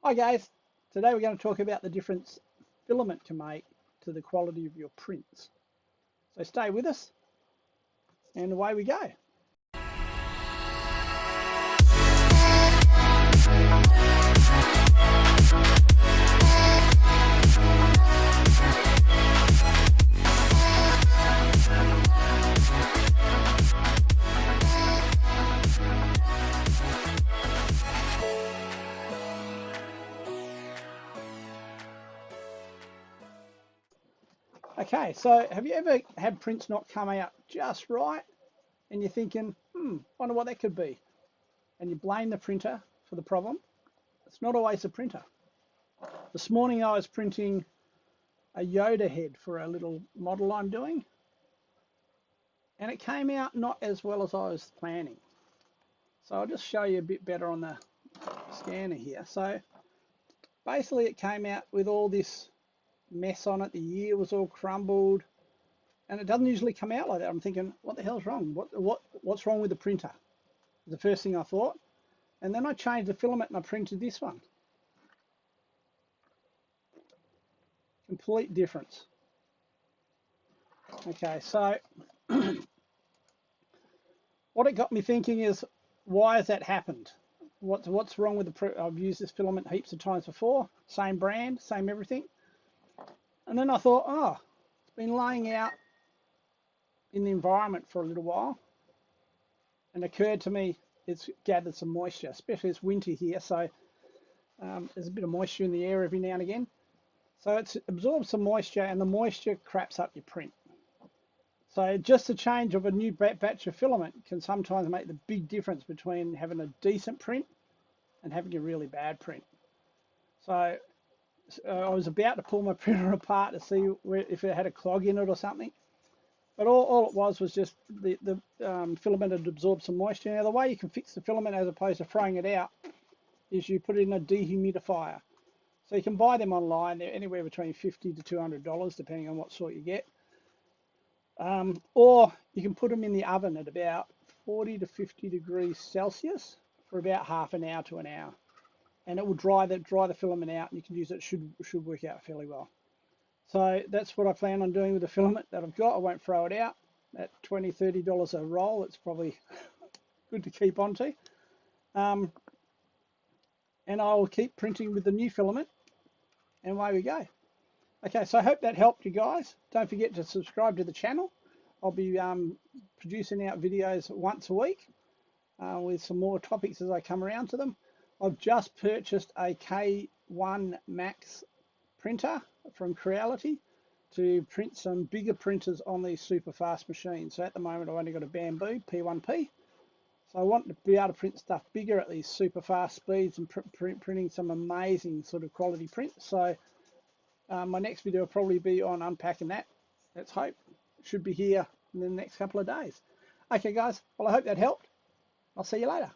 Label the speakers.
Speaker 1: Hi guys, today we're going to talk about the difference filament can make to the quality of your prints. So stay with us and away we go. Okay, so have you ever had prints not come out just right and you're thinking, wonder what that could be? And you blame the printer for the problem? It's not always the printer. This morning I was printing a Yoda head for a little model I'm doing, and it came out not as well as I was planning. So I'll just show you a bit better on the scanner here. So basically it came out with all this mess on it. The ear was all crumbled, and it doesn't usually come out like that. I'm thinking, what the hell's wrong? What's wrong with the printer? The first thing I thought. And then I changed the filament and I printed this one. Complete difference. Okay, so what it got me thinking is, why has that happened? What's wrong with the print? I've used this filament heaps of times before, same brand, same everything. And then I thought, oh, it's been laying out in the environment for a little while, and it occurred to me it's gathered some moisture, especially it's winter here, so there's a bit of moisture in the air every now and again. So it's absorbed some moisture, and the moisture craps up your print. So just the change of a new batch of filament can sometimes make the big difference between having a decent print and having a really bad print. So I was about to pull my printer apart to see if it had a clog in it or something, but all it was just the filament had absorbed some moisture. Now the way you can fix the filament as opposed to throwing it out is you put it in a dehumidifier. So you can buy them online. They're anywhere between $50 to $200 depending on what sort you get, or you can put them in the oven at about 40 to 50 degrees Celsius for about half an hour to an hour. And it will dry the filament out, and you can use it. It should work out fairly well. So that's what I plan on doing with the filament that I've got. I won't throw it out. At $20, $30 a roll, it's probably good to keep onto. And I'll keep printing with the new filament, and away we go. Okay, so I hope that helped you guys. Don't forget to subscribe to the channel. I'll be producing out videos once a week with some more topics as I come around to them. I've just purchased a K1 Max printer from Creality to print some bigger printers on these super fast machines. So at the moment I've only got a Bambu P1P. So I want to be able to print stuff bigger at these super fast speeds and printing some amazing sort of quality prints. So my next video will probably be on unpacking that. Let's hope. It should be here in the next couple of days. Okay guys, well I hope that helped. I'll see you later.